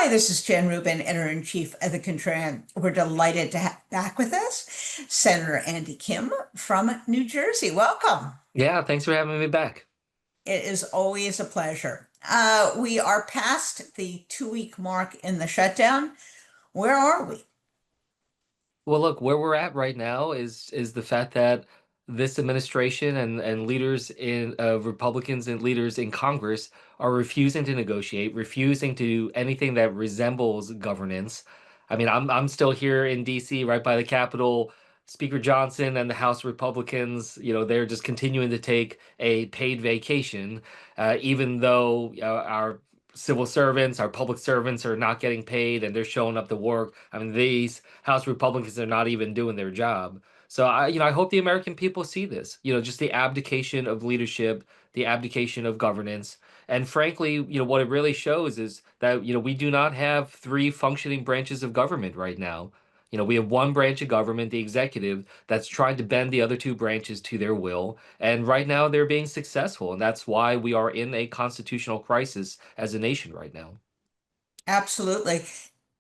Hi, this is Jen Rubin, Editor-in-Chief of the Contrarian. We're delighted to have back with us Senator Andy Kim from New Jersey. Welcome. Yeah, thanks for having me back. It is always a pleasure. We are past the 2-week mark in the shutdown. Where are we? Well, look, where we're at right now is the fact that this administration and leaders in Republicans and leaders in Congress are refusing to negotiate, refusing to do anything that resembles governance. I mean, I'm still here in DC, right by the Capitol. Speaker Johnson and the House Republicans, they're just continuing to take a paid vacation, even though our civil servants, our public servants are not getting paid and they're showing up to work. I mean, these House Republicans are not even doing their job. So I hope the American people see this, just the abdication of leadership, the abdication of governance. And frankly, what it really shows is that, we do not have three functioning branches of government right now. We have one branch of government, the executive, that's trying to bend the other two branches to their will. And right now they're being successful. And that's why we are in a constitutional crisis as a nation right now. Absolutely.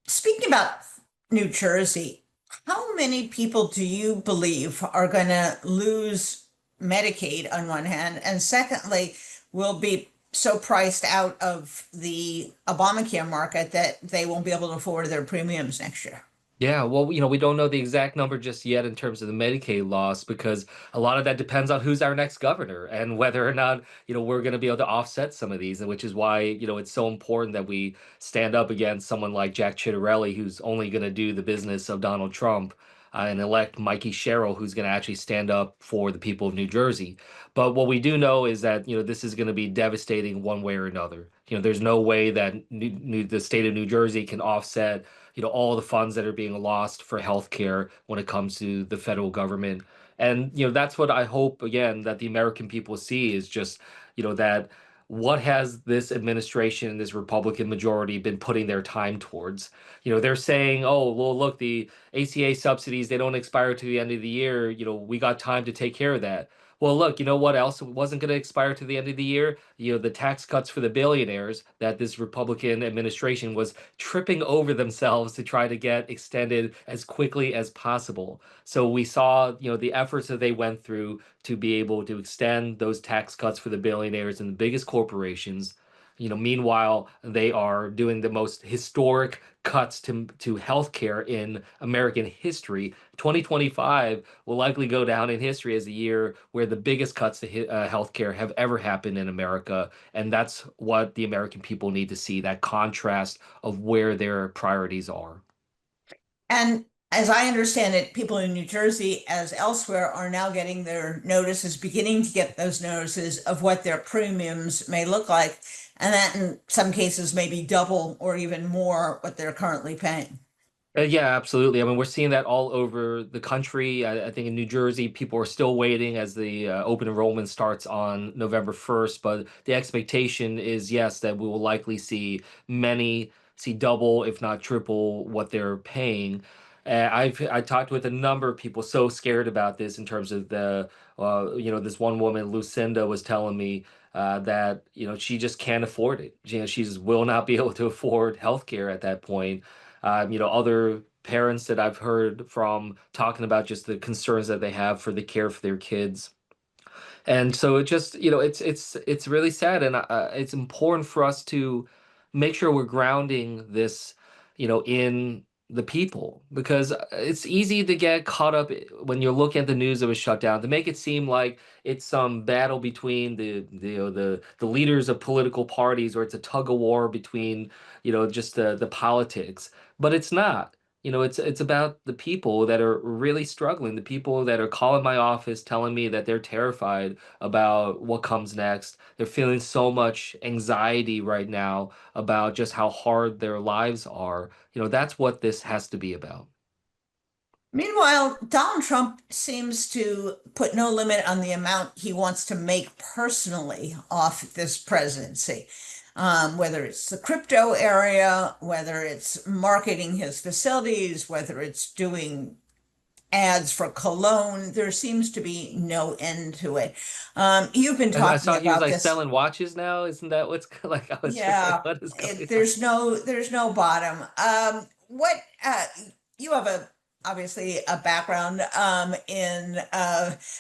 Speaking about New Jersey, how many people do you believe are going to lose Medicaid on one hand, and secondly, will be so priced out of the Obamacare market that they won't be able to afford their premiums next year? Yeah, well, we don't know the exact number just yet in terms of the Medicaid loss because a lot of that depends on who's our next governor and whether or not, we're going to be able to offset some of these, and which is why, it's so important that we stand up against someone like Jack Ciattarelli, who's only going to do the business of Donald Trump, and elect Mikey Sherrill, who's going to actually stand up for the people of New Jersey. But what we do know is that, this is going to be devastating one way or another. There's no way that the state of New Jersey can offset all the funds that are being lost for healthcare when it comes to the federal government. And that's what I hope again that the American people see is just that what has this administration, this Republican majority been putting their time towards? They're saying, oh, well, look, the ACA subsidies, they don't expire to the end of the year. We got time to take care of that. Well, look, you know what else wasn't going to expire to the end of the year? The tax cuts for the billionaires that this Republican administration was tripping over themselves to try to get extended as quickly as possible. So we saw, the efforts that they went through to be able to extend those tax cuts for the billionaires and the biggest corporations. Meanwhile, they are doing the most historic cuts to healthcare in American history. 2025 will likely go down in history as a year where the biggest cuts to healthcare have ever happened in America. And that's what the American people need to see, that contrast of where their priorities are. And as I understand it, people in New Jersey, as elsewhere, are now getting their notices, beginning to get those notices of what their premiums may look like. And that in some cases may be double or even more what they're currently paying. Yeah, absolutely. I mean, we're seeing that all over the country. I think in New Jersey, people are still waiting as the open enrollment starts on November 1st. But the expectation is, yes, that we will likely see many see double, if not triple, what they're paying. I talked with a number of people so scared about this in terms of this one woman, Lucinda, was telling me that, she just can't afford it. She just will not be able to afford healthcare at that point. Other parents that I've heard from talking about just the concerns that they have for the care for their kids. And so it just, it's really sad, and it's important for us to make sure we're grounding this, in the people, because it's easy to get caught up when you're looking at the news of a shutdown to make it seem like it's some battle between the leaders of political parties, or it's a tug of war between, just the politics, but it's not. It's about the people that are really struggling, the people that are calling my office telling me that they're terrified about what comes next. They're feeling so much anxiety right now about just how hard their lives are. That's what this has to be about. Meanwhile, Donald Trump seems to put no limit on the amount he wants to make personally off this presidency. Whether it's the crypto area, whether it's marketing his facilities, whether it's doing ads for cologne. There seems to be no end to it. You've been I talking saw he was about like this. selling watches now. Isn't that what's like? I was just like, Yeah, what is going on? there's no bottom. What you have a obviously a background in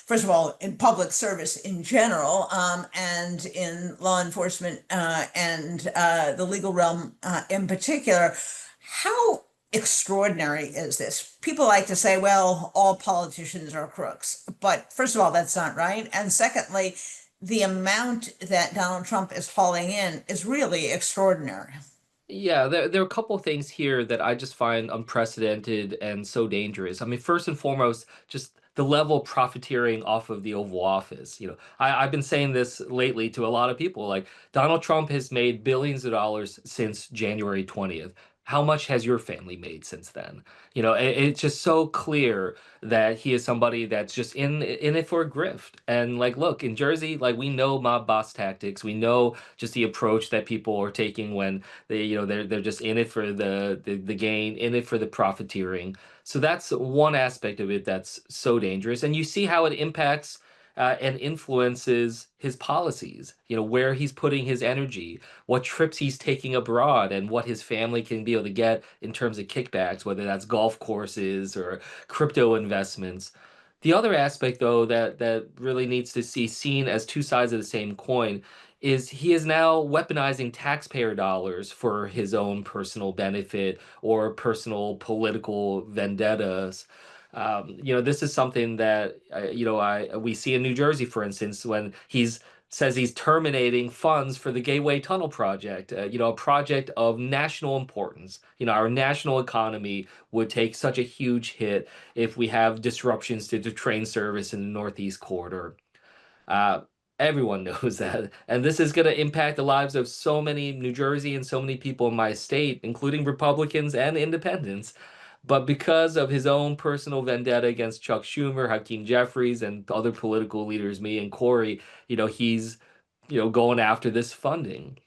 first of all in public service in general and in law enforcement and the legal realm in particular. How extraordinary is this? People like to say, well, all politicians are crooks, but first of all, that's not right. And secondly, the amount that Donald Trump is hauling in is really extraordinary. Yeah, there are a couple of things here that I just find unprecedented and so dangerous. I mean, first and foremost, just the level of profiteering off of the Oval Office. I've been saying this lately to a lot of people. Like, Donald Trump has made billions of dollars since January 20th. How much has your family made since then? It's just so clear that he is somebody that's just in it for a grift. And like, look, in Jersey, like we know mob boss tactics. We know just the approach that people are taking when they're just in it for the gain, in it for the profiteering. So that's one aspect of it that's so dangerous, and you see how it impacts and influences his policies. Where he's putting his energy, what trips he's taking abroad, and what his family can be able to get in terms of kickbacks, whether that's golf courses or crypto investments. The other aspect, though, that really needs to see seen as two sides of the same coin is he is now weaponizing taxpayer dollars for his own personal benefit or personal political vendettas. This is something that I we see in New Jersey, for instance, when he's says he's terminating funds for the Gateway Tunnel project, a project of national importance. Our national economy would take such a huge hit if we have disruptions to the train service in the Northeast Corridor. Uh, Everyone knows that. And this is going to impact the lives of so many New Jersey and so many people in my state, including Republicans and independents. But because of his own personal vendetta against Chuck Schumer, Hakeem Jeffries, and other political leaders, me and Corey, he's going after this funding.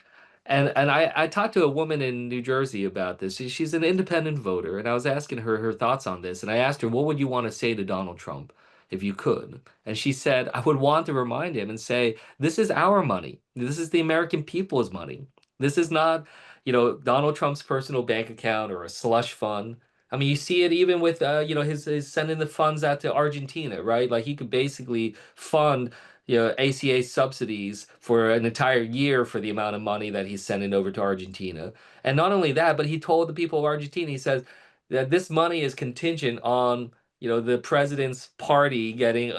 And I talked to a woman in New Jersey about this. She's an independent voter, and I was asking her her thoughts on this. And I asked her, what would you want to say to Donald Trump if you could? And she said, I would want to remind him and say, this is our money. This is the American people's money. This is not, Donald Trump's personal bank account or a slush fund. I mean, you see it even with, his sending the funds out to Argentina, right? Like he could basically fund ACA subsidies for an entire year for the amount of money that he's sending over to Argentina. And not only that, but he told the people of Argentina, he says that this money is contingent on, the president's party getting,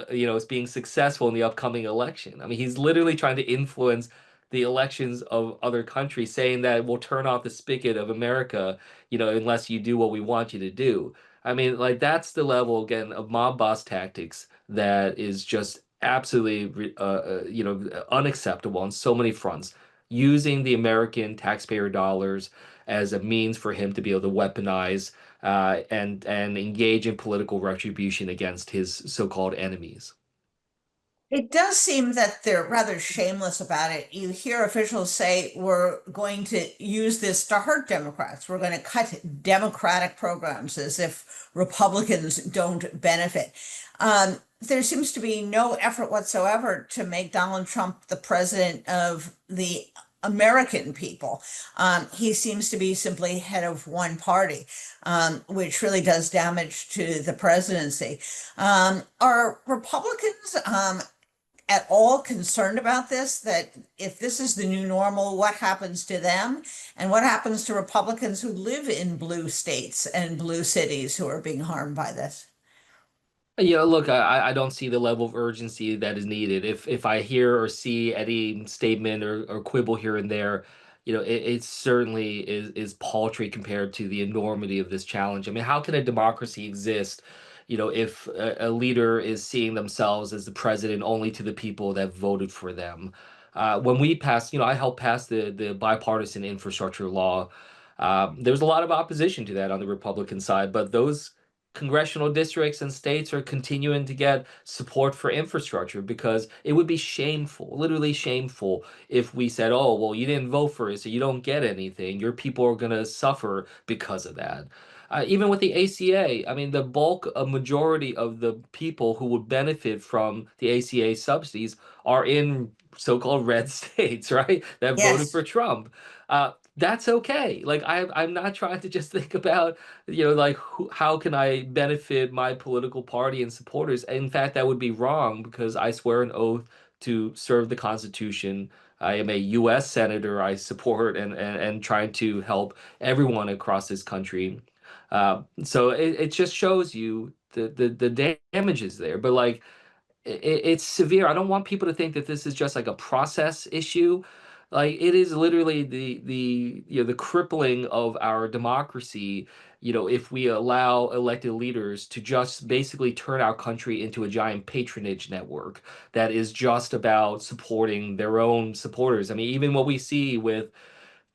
being successful in the upcoming election. I mean, he's literally trying to influence the elections of other countries, saying that we'll turn off the spigot of America, unless you do what we want you to do. I mean, like that's the level again of mob boss tactics that is just absolutely unacceptable on so many fronts, using the American taxpayer dollars as a means for him to be able to weaponize and engage in political retribution against his so-called enemies. It does seem that they're rather shameless about it. You hear officials say, we're going to use this to hurt Democrats. We're going to cut Democratic programs as if Republicans don't benefit. There seems to be no effort whatsoever to make Donald Trump the president of the American people. He seems to be simply head of one party, which really does damage to the presidency. Are Republicans at all concerned about this? That if this is the new normal, what happens to them? And what happens to Republicans who live in blue states and blue cities who are being harmed by this? Look, I don't see the level of urgency that is needed. If I hear or see any statement or quibble here and there, it certainly is paltry compared to the enormity of this challenge. I mean, how can a democracy exist, if a leader is seeing themselves as the president only to the people that voted for them? When we passed, I helped pass the bipartisan infrastructure law. There's a lot of opposition to that on the Republican side, but those congressional districts and states are continuing to get support for infrastructure because it would be shameful, literally shameful, if we said, oh, well, you didn't vote for it, so you don't get anything. Your people are going to suffer because of that. Even with the ACA, I mean, the bulk, a majority of the people who would benefit from the ACA subsidies are in so-called red states, right? That voted for Yes. Trump. That's okay. Like I'm not trying to just think about, like how can I benefit my political party and supporters. In fact, that would be wrong because I swear an oath to serve the Constitution. I am a U.S. senator. I support and trying to help everyone across this country. So it just shows you the damages there. But like it's severe. I don't want people to think that this is just like a process issue. Like it is literally the crippling of our democracy, if we allow elected leaders to just basically turn our country into a giant patronage network that is just about supporting their own supporters. I mean, even what we see with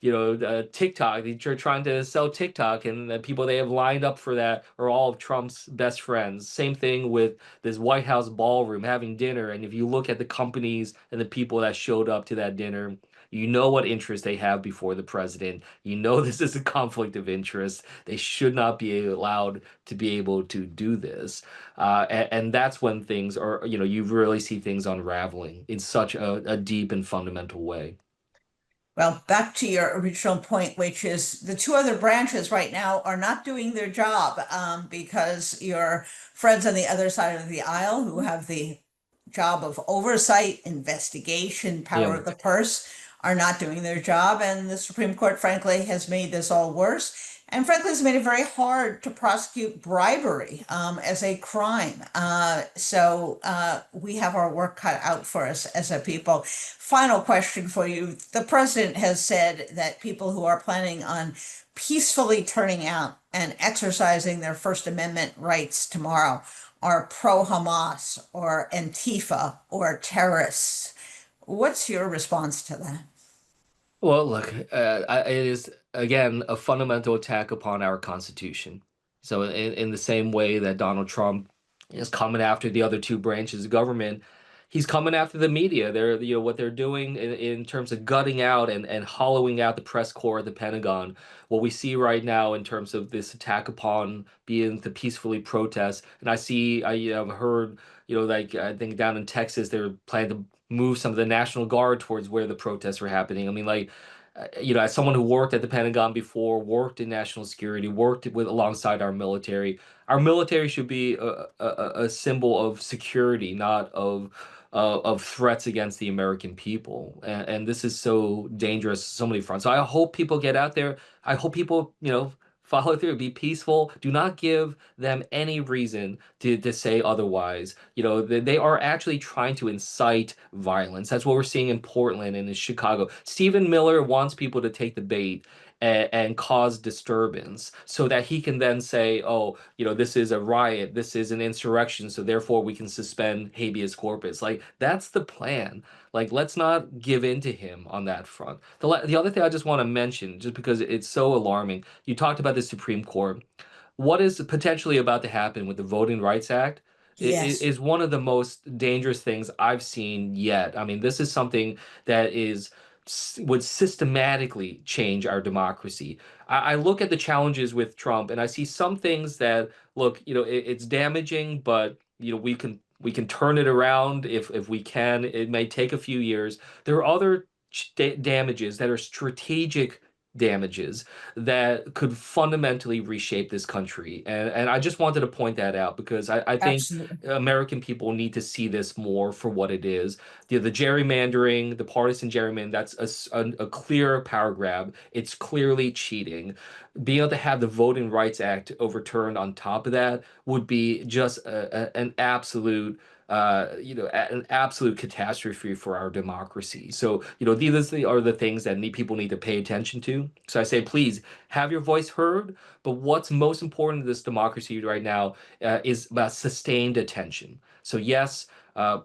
TikTok. They're trying to sell TikTok, and the people they have lined up for that are all of Trump's best friends. Same thing with this White House ballroom having dinner. And if you look at the companies and the people that showed up to that dinner, you know what interest they have before the president. You know this is a conflict of interest. They should not be allowed to be able to do this. And that's when things are, you really see things unraveling in such a deep and fundamental way. Well, back to your original point, which is the two other branches right now are not doing their job because your friends on the other side of the aisle, who have the job of oversight, investigation, power Yeah. of the purse, are not doing their job. And the Supreme Court, frankly, has made this all worse. And frankly, has made it very hard to prosecute bribery as a crime. So we have our work cut out for us as a people. Final question for you. The president has said that people who are planning on peacefully turning out and exercising their First Amendment rights tomorrow are pro-Hamas or Antifa or terrorists. What's your response to that? Well, look, it is again a fundamental attack upon our Constitution. So, in the same way that Donald Trump is coming after the other two branches of government, he's coming after the media. They're, what they're doing in terms of gutting out and hollowing out the press corps at the Pentagon. What we see right now in terms of this attack upon being to peacefully protest, and I've heard, like I think down in Texas, they're planning to move some of the National Guard towards where the protests were happening. I mean, like, as someone who worked at the Pentagon before, worked in national security, worked with alongside our military should be a symbol of security, not of threats against the American people. And this is so dangerous, so many fronts. So I hope people get out there. I hope people, follow through, be peaceful. Do not give them any reason to say otherwise. They are actually trying to incite violence. That's what we're seeing in Portland and in Chicago. Stephen Miller wants people to take the bait and cause disturbance so that he can then say, oh, this is a riot, this is an insurrection, so therefore we can suspend habeas corpus. Like, that's the plan. Like, let's not give in to him on that front. The other thing I just want to mention, just because it's so alarming, you talked about the Supreme Court. What is potentially about to happen with the Voting Rights Act Yes, is one of the most dangerous things I've seen yet. I mean, this is something that would systematically change our democracy. I look at the challenges with Trump and I see some things that look, it's damaging, but we can turn it around if we can. It may take a few years. There are other damages that are strategic damages that could fundamentally reshape this country. And I just wanted to point that out because I think absolutely. American people need to see this more for what it is. The gerrymandering, the partisan gerrymandering, that's a clear power grab. It's clearly cheating. Being able to have the Voting Rights Act overturned on top of that would be just an absolute an absolute catastrophe for our democracy. So, these are the things that people need to pay attention to. So I say, please have your voice heard. But what's most important in this democracy right now is about sustained attention. So yes,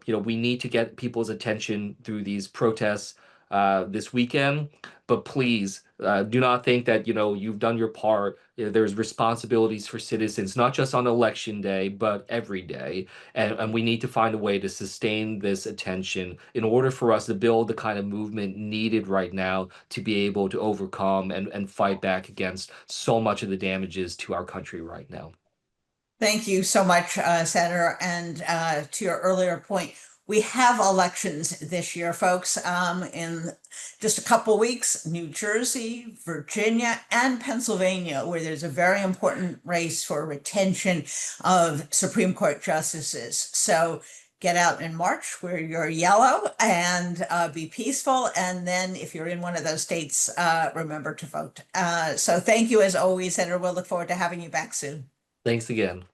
we need to get people's attention through these protests. this weekend. But please do not think that you've done your part. There's responsibilities for citizens, not just on election day, but every day. And we need to find a way to sustain this attention in order for us to build the kind of movement needed right now to be able to overcome and fight back against so much of the damages to our country right now. Thank you so much, Senator. And to your earlier point, we have elections this year, folks. In just a couple weeks, New Jersey, Virginia, and Pennsylvania, where there's a very important race for retention of Supreme Court justices. So get out in March where you're yellow and be peaceful. And then if you're in one of those states, remember to vote. So thank you as always, Senator. We'll look forward to having you back soon. Thanks again.